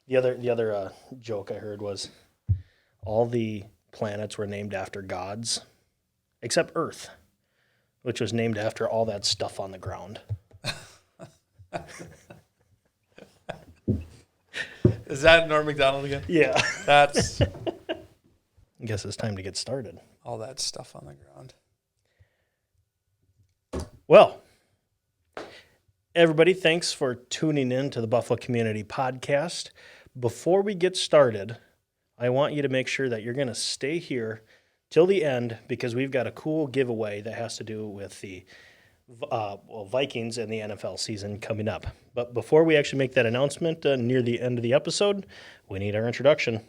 The other joke I heard was all the planets were named after gods, except Earth, which was named after all that stuff on the ground. Is that Norm Macdonald again? Yeah. That's I guess it's time to get started. all that stuff on the ground. Well, everybody, thanks for tuning in to the Buffalo Community Podcast. Before we get started, I want you to make sure that you're going to stay here till the end because we've got a cool giveaway that has to do with the Vikings and the NFL season coming up. But before we actually make that announcement near the end of the episode, we need our introduction.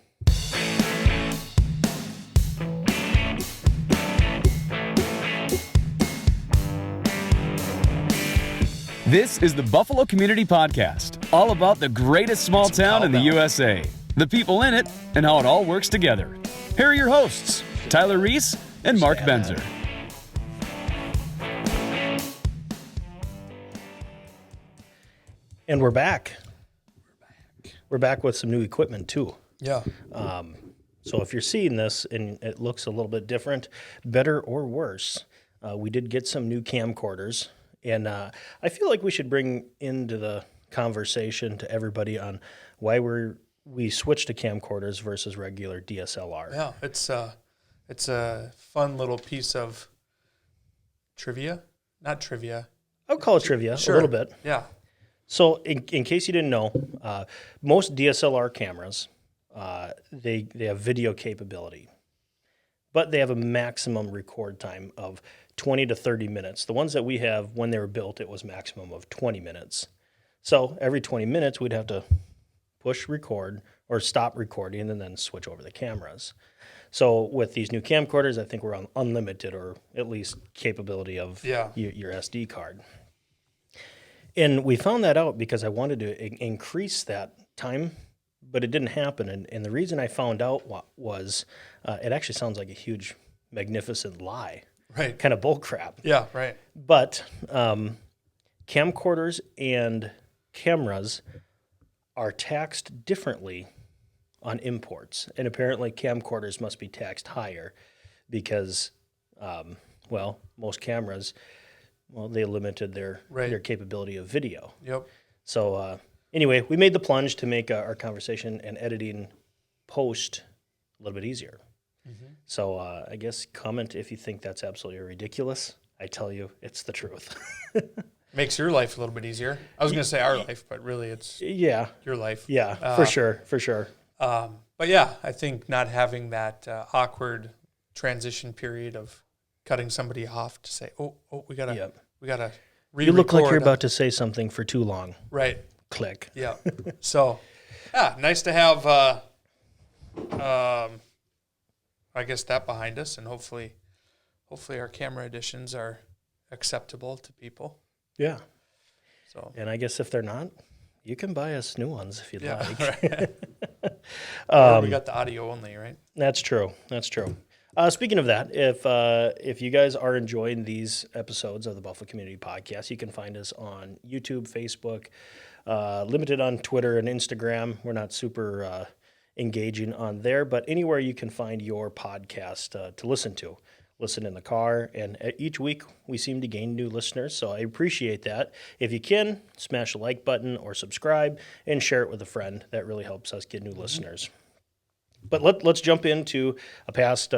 This is the Buffalo Community Podcast, all about the greatest small town in the USA, the people in it, and how it all works together. Here are your hosts, Tyler Reiss and Mark Benzer. And we're back. We're back with some new equipment, too. Yeah. So if you're seeing this and it looks a little bit different, better or worse, we did get some new camcorders. And I feel like we should bring into the conversation to everybody on why we switched to camcorders versus regular DSLR. Yeah, it's a fun little piece of trivia. Not trivia. I'll call it trivia Sure. a little bit. Yeah. So in case you didn't know, most DSLR cameras, they have video capability, but they have a maximum record time of 20 to 30 minutes. The ones that we have, when they were built, it was maximum of 20 minutes. So every 20 minutes, we'd have to push record or stop recording and then switch over the cameras. So with these new camcorders, I think we're on unlimited or at least capability of your SD card. And we found that out because I wanted to increase that time, but it didn't happen. And the reason I found out was it actually sounds like a huge, magnificent lie. Right. Kind of bull crap. Yeah, right. But camcorders and cameras are taxed differently on imports. And apparently camcorders must be taxed higher because, most cameras, they limited their capability of video. Yep. So anyway, we made the plunge to make our conversation and editing post a little bit easier. Mm-hmm. So I guess comment if you think that's absolutely ridiculous. I tell you, it's the truth. Makes your life a little bit easier. I was going to say our life, but really it's your life. Yeah, for sure. But yeah, I think not having that awkward transition period of cutting somebody off to say, we gotta re-record. You look like you're about to say something for too long. Right. Click. Yeah. So, nice to have, I guess that behind us, and hopefully our camera editions are acceptable to people. Yeah. So. And I guess if they're not, you can buy us new ones if you'd like. Right. We got the audio only, right? That's true. Speaking of that, if you guys are enjoying these episodes of the Buffalo Community Podcast, you can find us on YouTube, Facebook, limited on Twitter and Instagram. We're not super engaging on there, but anywhere you can find your podcast to listen to. Listen in the car, and each week we seem to gain new listeners, so I appreciate that. If you can, smash the like button or subscribe and share it with a friend. That really helps us get new listeners. But let's jump into a past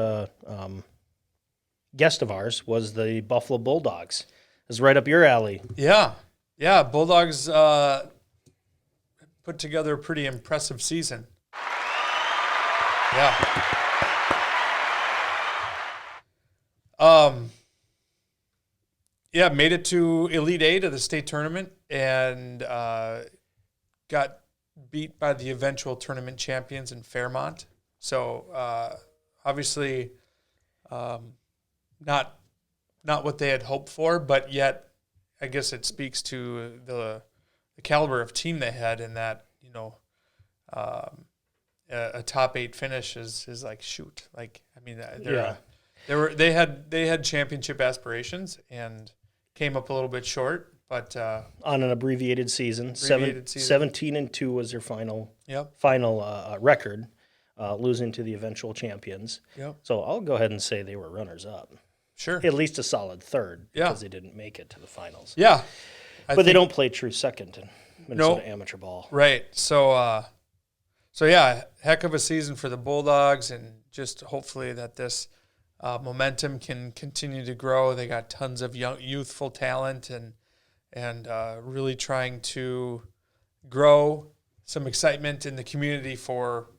guest of ours was the Buffalo Bulldogs. It's right up your alley. Yeah. Bulldogs put together a pretty impressive season. Yeah. Made it to Elite Eight of the state tournament and got beat by the eventual tournament champions in Fairmont. So obviously not what they had hoped for, but yet I guess it speaks to the caliber of team they had in that, a top 8 finish is like, shoot. Like, I mean, they had championship aspirations and came up a little bit short, But On an abbreviated season. Abbreviated season. 17-2 was their final yep, record, losing to the eventual champions. yep, So I'll go ahead and say they were runners-up. sure, At least a solid third, Yeah. because they didn't make it to the finals. yeah. But they don't play true second in Minnesota No. amateur ball. Right. So yeah, heck of a season for the Bulldogs, and just hopefully that this momentum can continue to grow. They got tons of young, youthful talent, and really trying to grow some excitement in the community for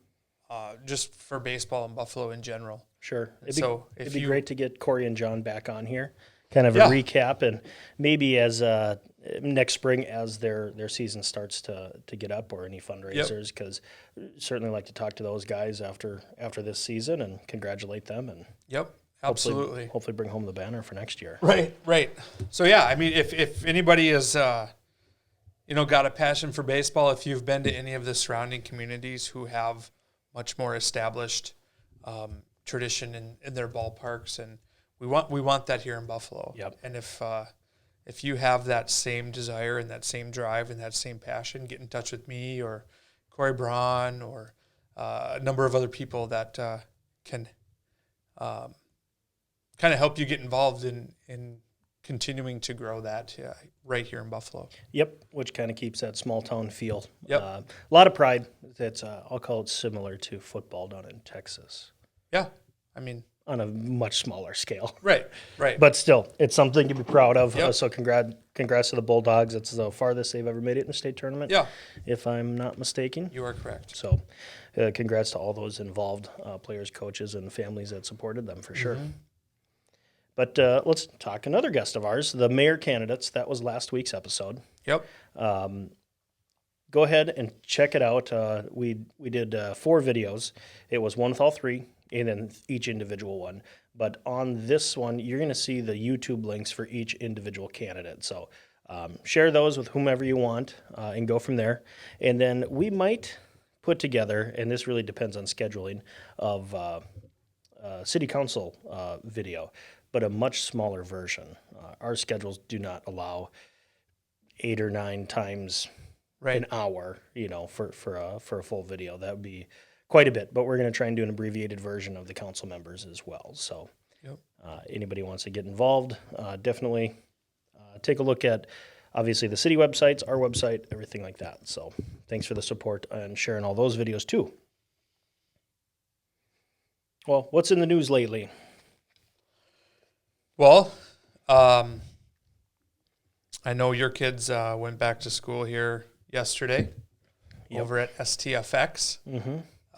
just for baseball in Buffalo in general. Sure. It'd If be you- great to get Corey and John back on here, kind of Yeah. a recap, and maybe as next spring as their season starts to get up, or any fundraisers, because certainly like to talk to those guys after this season and congratulate them, and Yep, absolutely. hopefully bring home the banner for next year. Right. So yeah, I mean, if anybody is, got a passion for baseball, if you've been to any of the surrounding communities who have much more established tradition in their ballparks, and we want that here in Buffalo. Yep. And if you have that same desire and that same drive and that same passion, get in touch with me or Corey Braun or a number of other people that can kind of help you get involved in continuing to grow that right here in Buffalo. Yep, which kind of keeps that small town feel. Yep. A lot of pride. That's I'll call it similar to football down in Texas, Yeah, I mean, on a much smaller scale. right. But still, it's something to be proud of. Yep. So congrats to the Bulldogs. It's the farthest they've ever made it in the state tournament, Yeah, if I'm not mistaken. you are correct. So congrats to all those involved, players, coaches, and families that supported them, for sure. But let's talk another guest of ours, the mayor candidates. That was last week's episode. Yep. Go ahead and check it out. We did 4 videos. It was one with all 3, and then each individual one. But on this one, you're going to see the YouTube links for each individual candidate. So share those with whomever you want, and go from there. And then we might put together, and this really depends on scheduling, of city council video, but a much smaller version. Our schedules do not allow 8 or 9 times an hour, for a full video. That would be quite a bit, but we're going to try and do an abbreviated version of the council members as well. So Yep. anybody wants to get involved, definitely take a look at, obviously, the city websites, our website, everything like that. So thanks for the support and sharing all those videos too. Well, what's in the news lately? Well, I know your kids went back to school here yesterday over at STFX.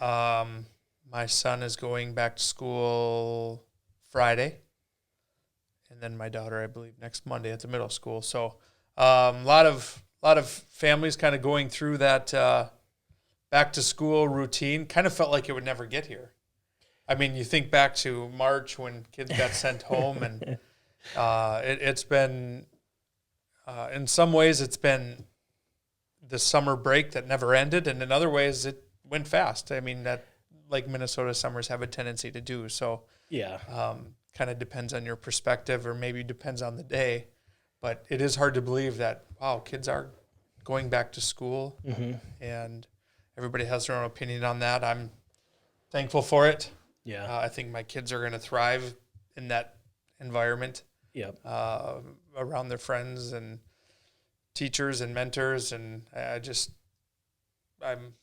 My son is going back to school Friday, and then my daughter, I believe, next Monday at the middle school. So a lot of families kind of going through that back to school routine. Kind of felt like it would never get here. I mean, you think back to March when kids got sent home, and it's been, in some ways, it's been the summer break that never ended, and in other ways, it went fast. I mean, that like Minnesota summers have a tendency to do. So, Yeah. kind of depends on your perspective, or maybe depends on the day. But it is hard to believe that, wow, kids are going back to school, and everybody has their own opinion on that. I'm thankful for it. Yeah. I think my kids are going to thrive in that environment, Yep. around their friends and teachers and mentors, and I'm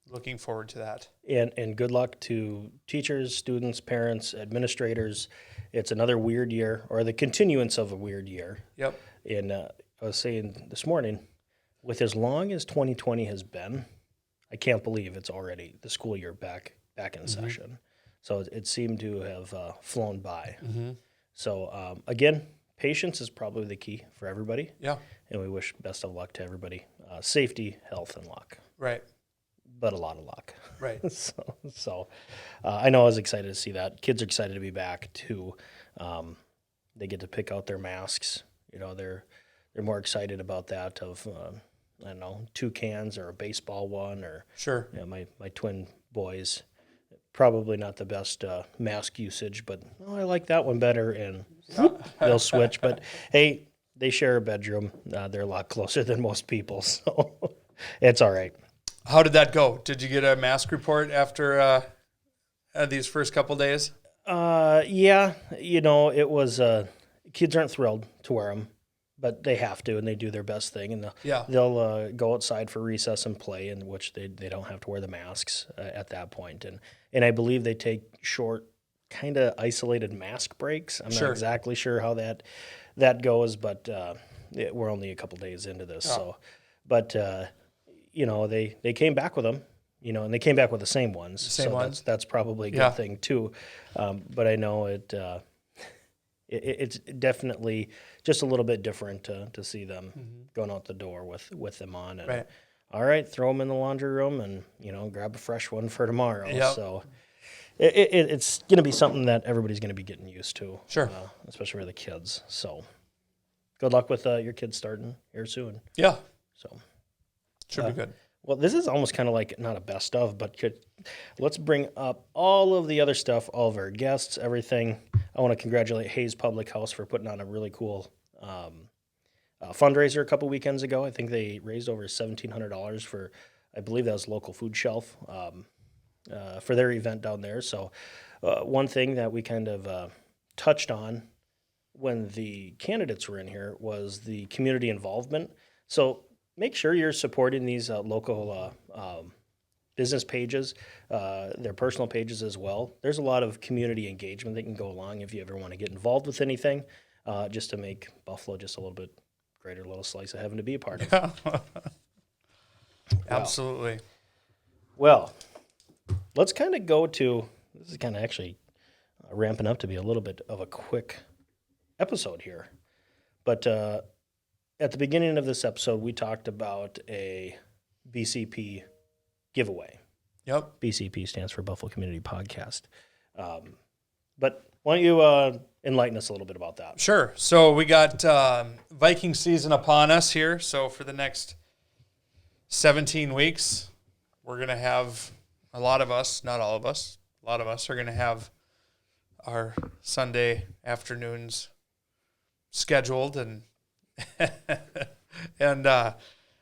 looking forward to that. And good luck to teachers, students, parents, administrators. It's another weird year, or the continuance of a weird year. Yep. And I was saying this morning, with as long as 2020 has been, I can't believe it's already the school year back in session. So it seemed to have flown by. So again, patience is probably the key for everybody. Yeah. And we wish best of luck to everybody. Safety, health, and luck. Right. But a lot of luck. Right. So I know I was excited to see that. Kids are excited to be back too. They get to pick out their masks. They're more excited about that of I don't know, 2 cans or a baseball one, or Sure. my twin boys. Probably not the best mask usage, but I like that one better, and they'll switch. But hey, They share a bedroom. They're a lot closer than most people, so it's all right. How did that go? Did you get a mask report after these first couple days? Yeah, it was. Kids aren't thrilled to wear them, but they have to, and they do their best thing, and they'll go outside for recess and play, in which they don't have to wear the masks at that point, and I believe they take short, kind of isolated mask breaks. I'm not exactly sure how that goes, but we're only a couple days into this, so, but they came back with them. And they came back with the same ones. That's probably a good thing too. But I know it's definitely just a little bit different to see them going out the door with them on. And, all right, throw them in the laundry room and grab a fresh one for tomorrow. Yep. So it's going to be something that everybody's going to be getting used to. Sure. Especially for the kids. So good luck with your kids starting here soon. Yeah. So should be good. Well, this is almost kind of like not a best of, but let's bring up all of the other stuff, all of our guests, everything. I want to congratulate Hayes Public House for putting on a really cool fundraiser a couple weekends ago. I think they raised over $1,700 for, I believe that was local food shelf for their event down there. So one thing that we kind of touched on when the candidates were in here was the community involvement. So make sure you're supporting these local business pages, their personal pages as well. There's a lot of community engagement that can go along if you ever want to get involved with anything, just to make Buffalo just a little bit greater little slice of heaven to be a part of. Absolutely. Well, let's kind of go to, this is kind of actually ramping up to be a little bit of a quick episode here. But at the beginning of this episode, we talked about a BCP giveaway. Yep. BCP stands for Buffalo Community Podcast. But why don't you enlighten us a little bit about that? Sure. So we got Viking season upon us here. So for the next 17 weeks, we're going to have a lot of us, not all of us, a lot of us are going to have our Sunday afternoons scheduled and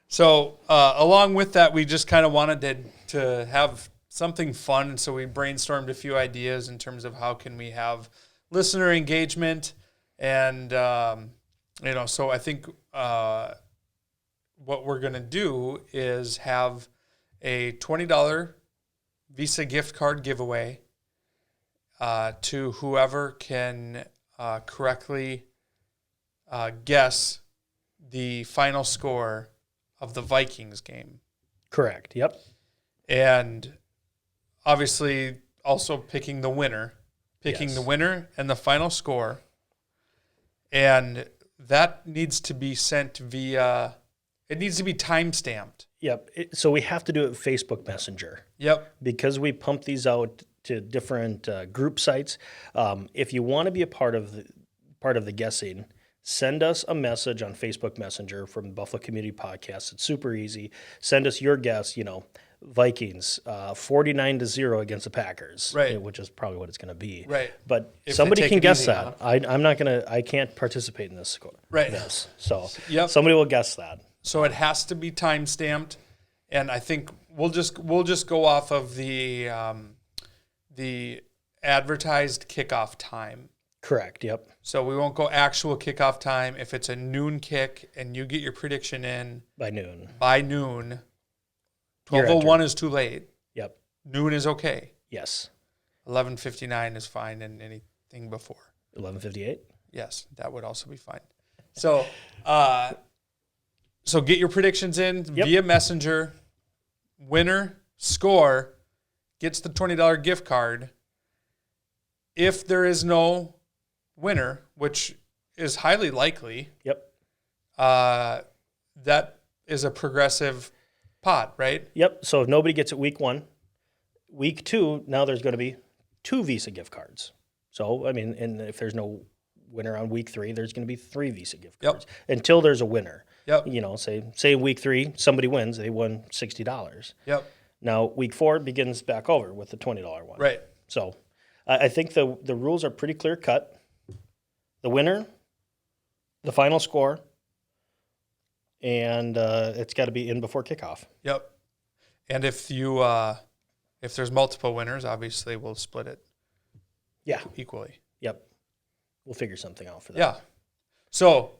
so along with that, we just kind of wanted to have something fun. So we brainstormed a few ideas in terms of how can we have listener engagement. And, so I think what we're going to do is have a $20 Visa gift card giveaway to whoever can correctly guess the final score of the Vikings game. Correct. Yep. And obviously also picking the winner and the final score. And that needs to be sent via, it needs to be time-stamped. Yep. So we have to do it Facebook Messenger. Yep. Because we pump these out to different group sites. If you want to be a part of the guessing, send us a message on Facebook Messenger from Buffalo Community Podcast. It's super easy. Send us your guess, Vikings 49-0 against the Packers, right? Which is probably what it's going to be, right? But if somebody can guess that. I can't participate in this score, right? So somebody will guess that. So it has to be time stamped, and I think we'll just go off of the advertised kickoff time. Correct. Yep. So we won't go actual kickoff time. If it's a noon kick and you get your prediction in by noon, 12:01 is too late. Yep. Noon is okay. Yes. 11:59 is fine, and anything before 11:58. Yes, that would also be fine. So, so get your predictions in via Messenger. Winner score gets the $20 gift card. If there is no winner, which is highly likely, that is a progressive pot, right? Yep. So if nobody gets it week 1, week 2, now there's going to be 2 Visa gift cards. So, I mean, and if there's no winner on week 3, there's going to be 3 Visa gift cards until there's a winner. Yep. Say week 3, somebody wins, they won $60. Yep. Now, week 4 begins back over with the $20 one. Right. So I think the rules are pretty clear cut. The winner the final score, and it's got to be in before kickoff. Yep. And if there's multiple winners, obviously we'll split it. Yeah. Equally. Yep. We'll figure something out for that. Yeah. So,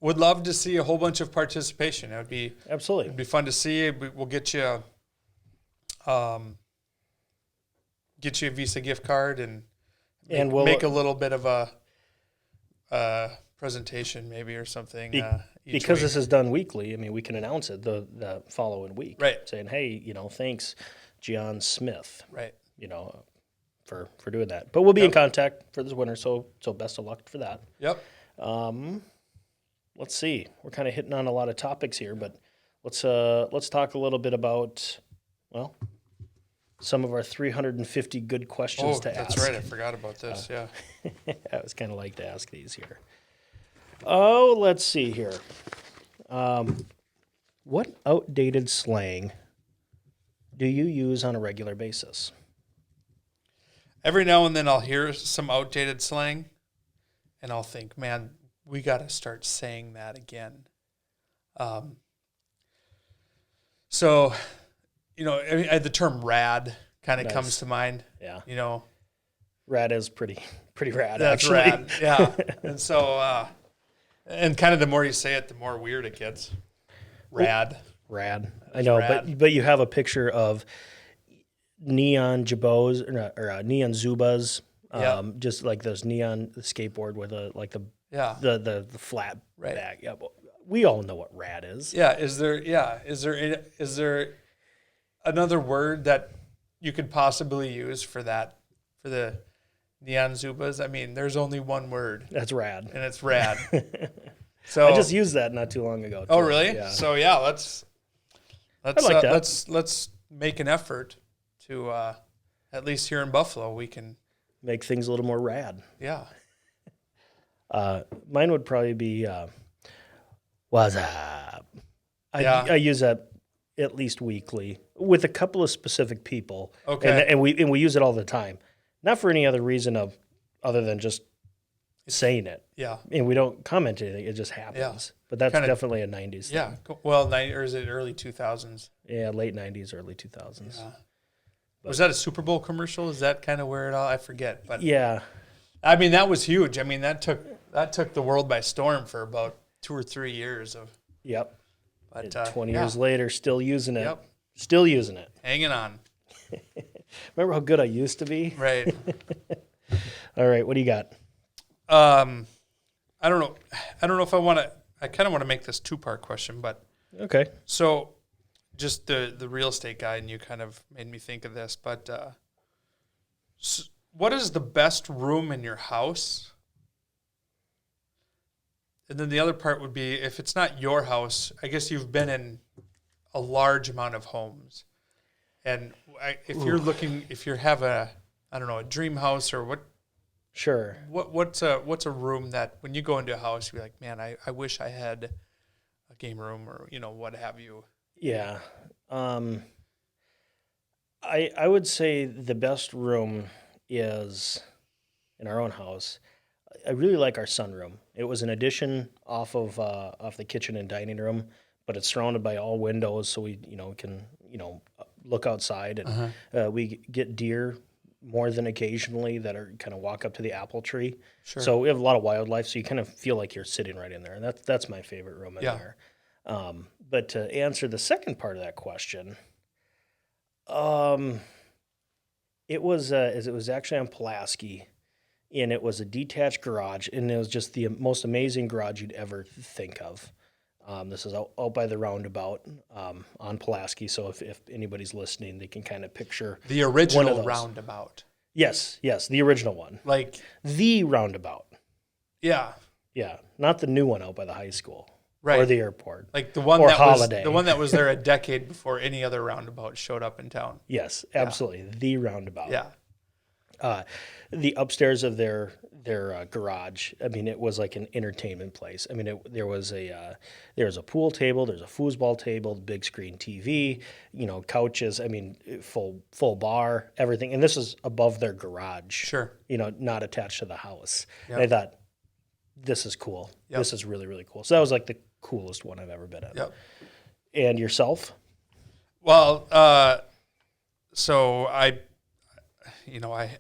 would love to see a whole bunch of participation. It'd be fun to see. We'll get you a Visa gift card and we'll make a little bit of a presentation maybe or something. Because this is done weekly, I mean, we can announce it the following week. Right. Saying, hey, thanks, John Smith. Right. For doing that. But we'll be in contact for this winter, so best of luck for that. Yep. Let's see. We're kind of hitting on a lot of topics here, but let's talk a little bit about, some of our 350 good questions to ask. That's right. I forgot about this. Yeah. I always kind of like to ask these here. Oh, let's see here. What outdated slang do you use on a regular basis? Every now and then I'll hear some outdated slang, and I'll think, man, we got to start saying that again. So, the term rad kind of comes to mind. Yeah. Rad is pretty rad, that's actually. Rad, yeah. And so, and kind of the more you say it, the more weird it gets. Rad. Rad. I know, rad. But you have a picture of neon jabos or neon Zubas, just like those neon skateboard with the flat bag. Yeah, we all know what rad is. Yeah, is there another word that you could possibly use for that, for the neon Zubas? I mean, there's only one word. That's rad, and it's rad. So I just used that not too long ago. Too. Oh, really? Yeah. So yeah, let's like that. Let's make an effort to at least here in Buffalo we can make things a little more rad. Yeah. Mine would probably be what's up. I use that at least weekly with a couple of specific people. Okay. And we use it all the time, not for any other reason other than just saying it. Yeah. And we don't comment anything. It just happens. Yeah. But that's definitely a 90s thing. Yeah. Well, or is it early 2000s? Yeah, late 90s, early 2000s. Yeah. Was that a Super Bowl commercial? Is that kind of where it all? I forget. But yeah. I mean, that was huge. I mean, that took the world by storm for about 2 or 3 years of. Yep. But 20 years later, still using it. Yep. Still using it. Hanging on. Remember how good I used to be? Right. All right. What do you got? I don't know if I want to. I kind of want to make this 2-part question, but okay. So, just the real estate guy, and you kind of made me think of this. But what is the best room in your house? And then the other part would be, if it's not your house, I guess you've been in a large amount of homes, and if you have a dream house or what. Sure. What's a room that when you go into a house, you're like, man, I wish I had a game room or what have you. Yeah. I would say the best room is in our own house. I really like our sunroom. It was an addition off the kitchen and dining room, but it's surrounded by all windows, so we can look outside, and we get deer more than occasionally that are kind of walk up to the apple tree. Sure. So we have a lot of wildlife, so you kind of feel like you're sitting right in there, and that's my favorite room in there. But to answer the second part of that question, it was actually on Pulaski, and it was a detached garage, and it was just the most amazing garage you'd ever think of. This is out by the roundabout on Pulaski, so if anybody's listening, they can kind of picture the original roundabout. Yes, the original one. Like the roundabout. Yeah. Yeah, not the new one out by the high school. Right. Or the airport. Like the one or that Holiday. was the one that was there a decade before any other roundabout showed up in town. Yes, absolutely. Yeah. The roundabout. Yeah. The upstairs of their garage, I mean, it was like an entertainment place. I mean, there was a pool table, there's a foosball table, big screen TV, couches. I mean, full bar, everything. And this is above their garage. Sure. Not attached to the house. Yep. And I thought, this is cool. Yep. This is really, really cool. So that was like the coolest one I've ever been at. Yep. And yourself? Well, so I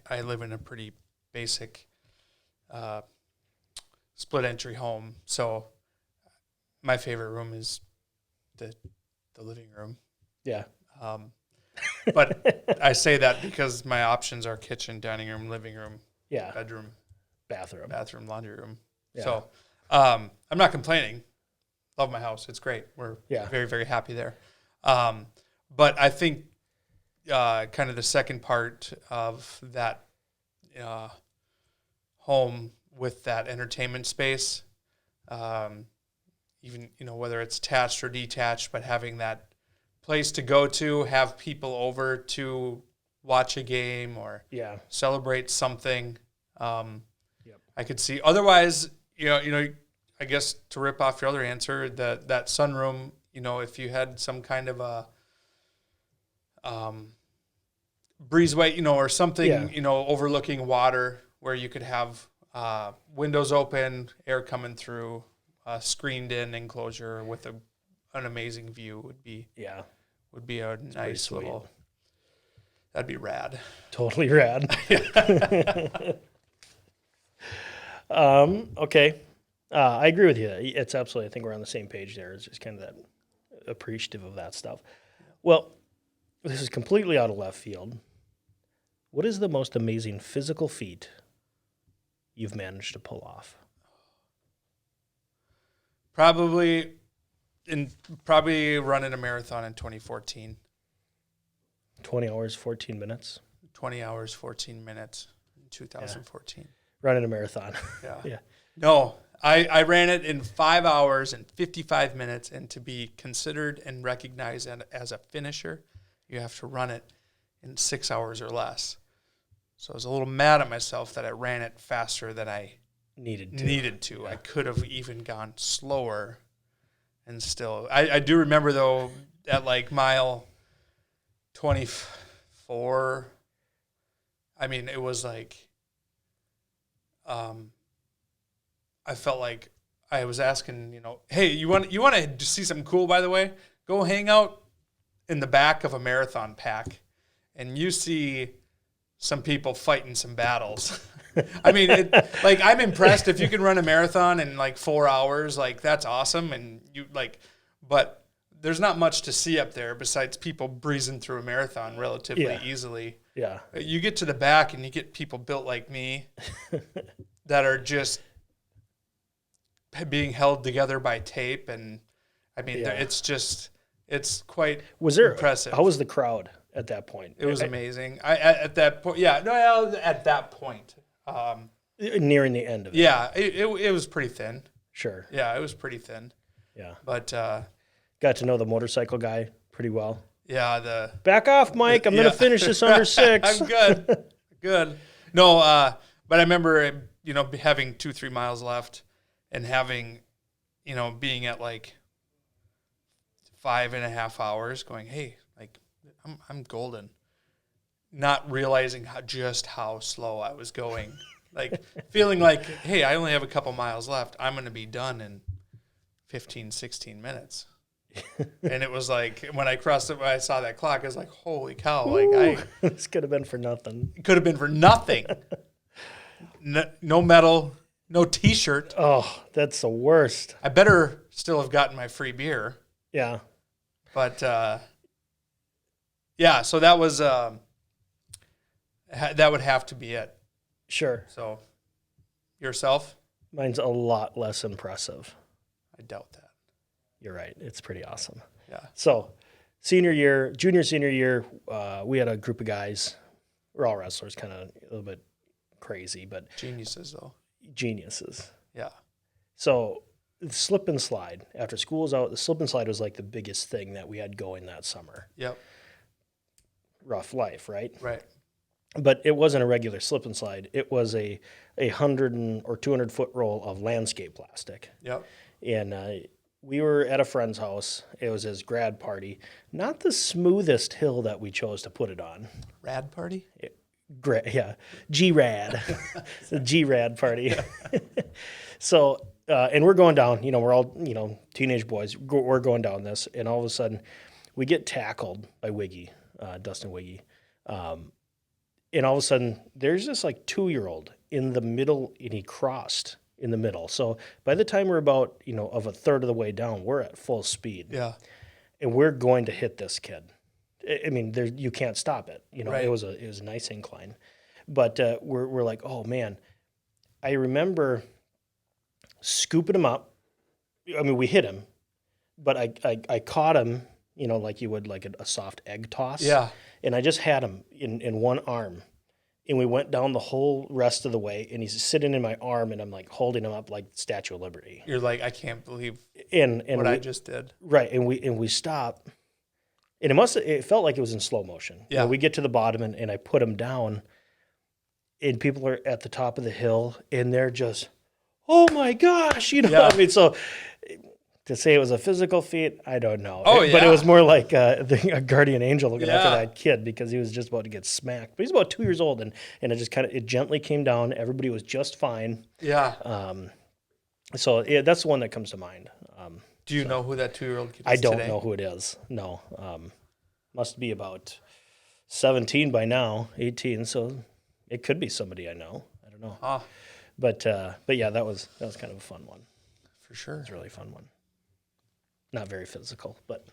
live in a pretty basic split entry home. So my favorite room is the living room. Yeah. But I say that because my options are kitchen, dining room, living room, Yeah. bedroom, Bathroom. laundry room. Yeah. So I'm not complaining. Love my house. It's great. We're Yeah. very, very happy there. But I think kind of the second part of that home with that entertainment space, even, whether it's attached or detached, but having that place to go to, have people over to watch a game or Yeah. celebrate something. Yep. I could see. Otherwise, I guess to rip off your other answer, that sunroom, if you had some kind of a breezeway, or something, Yeah. overlooking water where you could have windows open, air coming through, screened in enclosure with an amazing view would be a nice sweet. little. That'd be rad. Totally rad. Okay. I agree with you. It's absolutely, I think we're on the same page there. It's just kind of that appreciative of that stuff. Well, this is completely out of left field. What is the most amazing physical feat you've managed to pull off? Probably running a marathon in 2014. 20 hours, 14 minutes. 20 hours, 14 minutes in 2014. Running a marathon. Yeah. Yeah. No, I ran it in 5 hours and 55 minutes, and to be considered and recognized as a finisher, you have to run it in 6 hours or less. So I was a little mad at myself that I ran it faster than I needed to. I could have even gone slower, and still. I do remember, though, at like mile 24, I mean, it was like, I felt like I was asking, hey, you want to see something cool, by the way? Go hang out in the back of a marathon pack, and you see some people fighting some battles. I mean, I'm impressed if you can run a marathon in like 4 hours, like that's awesome. And but there's not much to see up there besides people breezing through a marathon relatively easily. Yeah. You get to the back and you get people built like me that are just being held together by tape. And I mean, it's quite impressive. How was the crowd at that point? It was amazing. At that point, at that point. Nearing the end of it. Yeah, it was pretty thin. Sure. Yeah, it was pretty thin. Yeah. But got to know the motorcycle guy pretty well. yeah, Back off, Mike. I'm going to finish this under 6. I'm good. Good. No, but I remember, having 2-3 miles left and having, being at like 5.5 hours going, hey, like I'm golden. Not realizing just how slow I was going. Like feeling like, hey, I only have a couple miles left. I'm going to be done in 15, 16 minutes. And it was like, when I saw that clock, I was like, holy cow. This could have been for nothing. It could have been for nothing. No medal, no T-shirt. Oh, that's the worst. I better still have gotten my free beer. Yeah. But, so that was, that would have to be it. Sure. So, yourself? Mine's a lot less impressive. I doubt that. You're right. It's pretty awesome. Yeah. So, junior, senior year, we had a group of guys. We're all wrestlers, kind of a little bit crazy, but Geniuses, though. geniuses. Yeah. So, the slip and slide. After school was out, the slip and slide was like the biggest thing that we had going that summer. Yep. Rough life, right? Right. But it wasn't a regular slip and slide. It was a 100 or 200 foot roll of landscape plastic. Yep. And we were at a friend's house. It was his grad party. Not the smoothest hill that we chose to put it on. Rad party? Yeah, G-Rad. It's a G-Rad party. So, and we're going down, we're all, teenage boys. We're going down this, and all of a sudden we get tackled by Wiggy, Dustin Wiggy. And all of a sudden there's this like 2-year-old in the middle, and he crossed in the middle. So by the time we're about, of a third of the way down, we're at full speed. Yeah. And we're going to hit this kid. I mean, you can't stop it. Right. It was a nice incline. But we're like, oh, man. I remember scooping him up. I mean, we hit him, but I caught him, like you would like a soft egg toss. Yeah. And I just had him in one arm. And we went down the whole rest of the way, and he's sitting in my arm, and I'm like holding him up like Statue of Liberty. You're like, I can't believe and what I just did. Right. And we stop. And it felt like it was in slow motion. Yeah. We get to the bottom, and I put him down, and people are at the top of the hill, and they're just, oh my gosh, Yeah. I mean, so to say it was a physical feat, I don't know. Oh, But it yeah. was more like a guardian angel looking after Yeah. that kid, because he was just about to get smacked. But he's about 2 years old, and it just it gently came down. Everybody was just fine. Yeah. So yeah, that's the one that comes to mind. Do you know who that 2-year-old kid is I don't today? know who it is. No. Must be about 17 by now, 18. So it could be somebody I know. I don't know. Ah, But yeah, that was kind of a fun one. for sure. It's a really fun one. Not very physical, but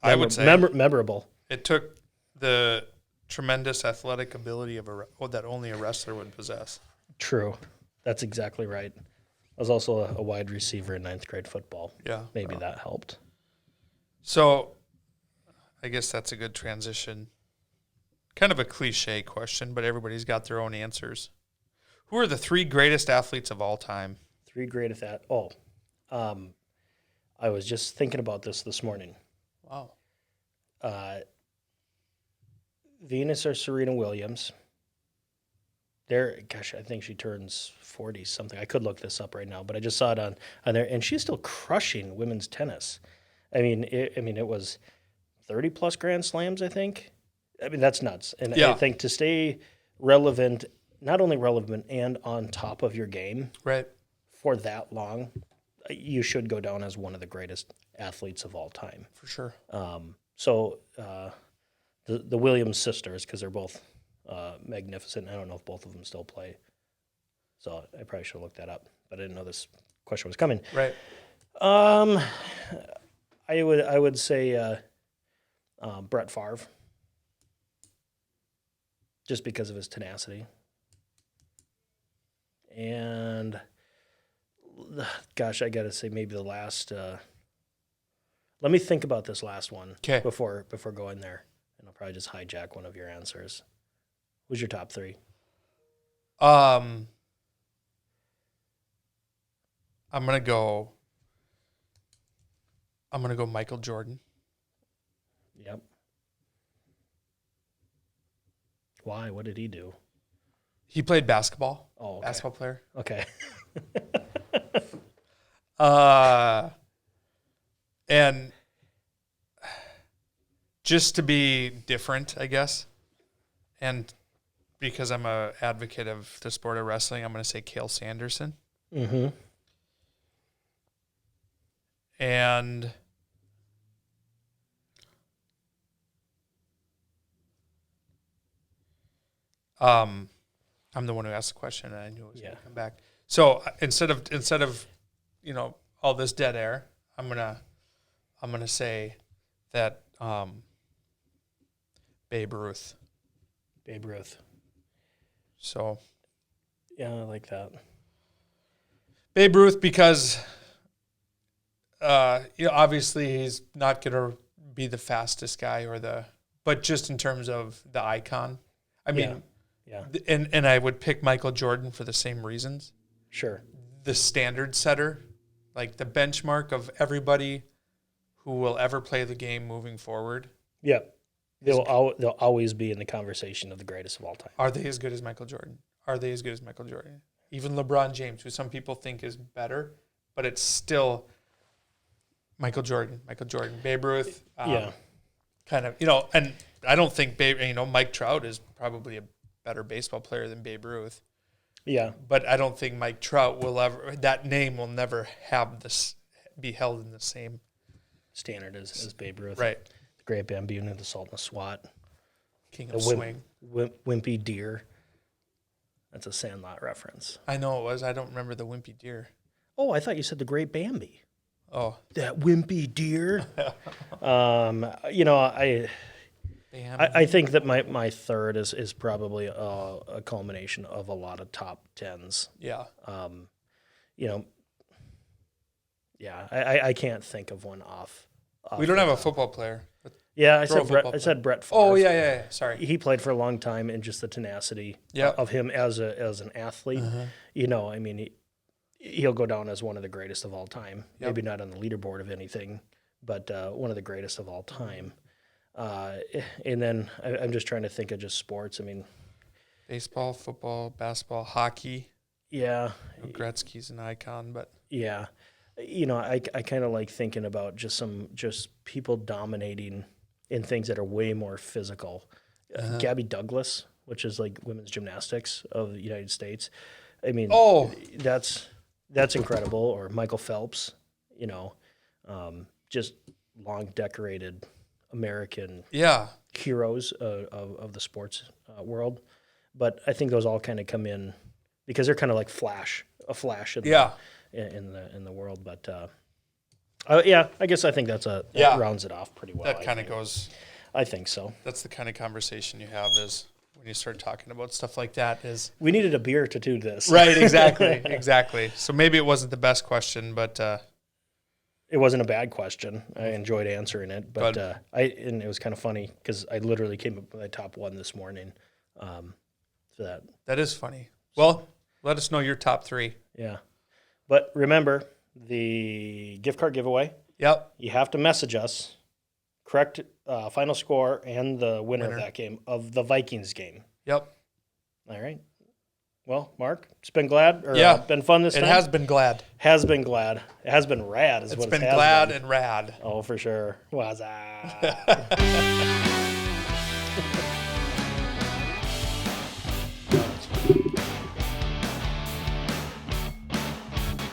I would say memorable. it took the tremendous athletic ability of that only a wrestler would possess. True. That's exactly right. I was also a wide receiver in 9th grade football. Yeah. Maybe that helped. So I guess that's a good transition. Kind of a cliche question, but everybody's got their own answers. Who are the 3 greatest athletes of all time? 3 greatest I was just thinking about this morning. Wow. Venus or Serena Williams. I think she turns 40 something. I could look this up right now, but I just saw it on there, and she's still crushing women's tennis. I mean, it was 30 plus Grand Slams, I think. I mean, that's nuts. And Yeah. I think to stay relevant, not only relevant and on top of your game Right. for that long, you should go down as one of the greatest athletes of all time. For sure. So the Williams sisters, because they're both magnificent. I don't know if both of them still play. So I probably should have looked that up, but I didn't know this question was coming. Right. I would say Brett Favre, just because of his tenacity. And gosh, I gotta say maybe the last. Let me think about this last one 'Kay. before going there, and I'll probably just hijack one of your answers. Who's your top 3? I'm gonna go Michael Jordan. Yep. Why? What did he do? He played basketball. Oh, okay. Basketball player. Okay. And just to be different, I guess, and because I'm a advocate of the sport of wrestling, I'm going to say Cale Sanderson. Mm-hmm. And I'm the one who asked the question, and I knew it was going to come back. So instead of all this dead air, I'm gonna say that Babe Ruth. Babe Ruth. So Yeah, I like that. Babe Ruth, because obviously he's not gonna be the fastest guy but just in terms of the icon. I mean, Yeah. and I would pick Michael Jordan for the same reasons. Sure. The standard setter, like the benchmark of everybody who will ever play the game moving forward. Yeah. They'll always be in the conversation of the greatest of all time. Are they as good as Michael Jordan? Are they as good as Michael Jordan? Even LeBron James, who some people think is better, but it's still Michael Jordan. Babe Ruth. Yeah. Kind of, and I don't think Mike Trout is probably a better baseball player than Babe Ruth. Yeah. But I don't think Mike Trout that name will never have this be held in the same standard as Babe Ruth. Right. The Great Bambino, the Sultan of Swat. King of Swing. Wimpy Deer. That's a Sandlot reference. I know it was. I don't remember the Wimpy Deer. Oh, I thought you said the Great Bambi. Oh. That Wimpy Deer. I think that my third is probably a culmination of a lot of top tens. Yeah. I can't think of one off. We don't have a football player. Yeah, I said Brett Favre. Oh, yeah. Sorry. He played for a long time, and just the tenacity of him as an athlete. He'll go down as one of the greatest of all time. Yep. Maybe not on the leaderboard of anything, but one of the greatest of all time. And then I'm just trying to think of just sports. I mean, baseball, football, basketball, hockey. Yeah. Gretzky's an icon, but yeah. I kind of like thinking about just people dominating in things that are way more physical. Gabby Douglas, which is like women's gymnastics of the United States. I mean, that's incredible. Or Michael Phelps, just long decorated American heroes of the sports world. But I think those all kind of come in because they're kind of like a flash in the world. But I guess I think that rounds it off pretty well. That kind of goes. I think so. That's the kind of conversation you have is when you start talking about stuff like that. Is we needed a beer to do this, right? Exactly. So maybe it wasn't the best question, but it wasn't a bad question. I enjoyed answering it, but and it was kind of funny because I literally came up with my top one this morning. So that is funny. Well, let us know your top three. Yeah. But remember, the gift card giveaway. Yep. You have to message us, correct final score and the winner of that game, of the Vikings game. Yep. All right. Well, Mark, it's been been fun this time. It has been glad. Has been glad. It has been rad. It's been glad and rad. Oh, for sure. Wazza.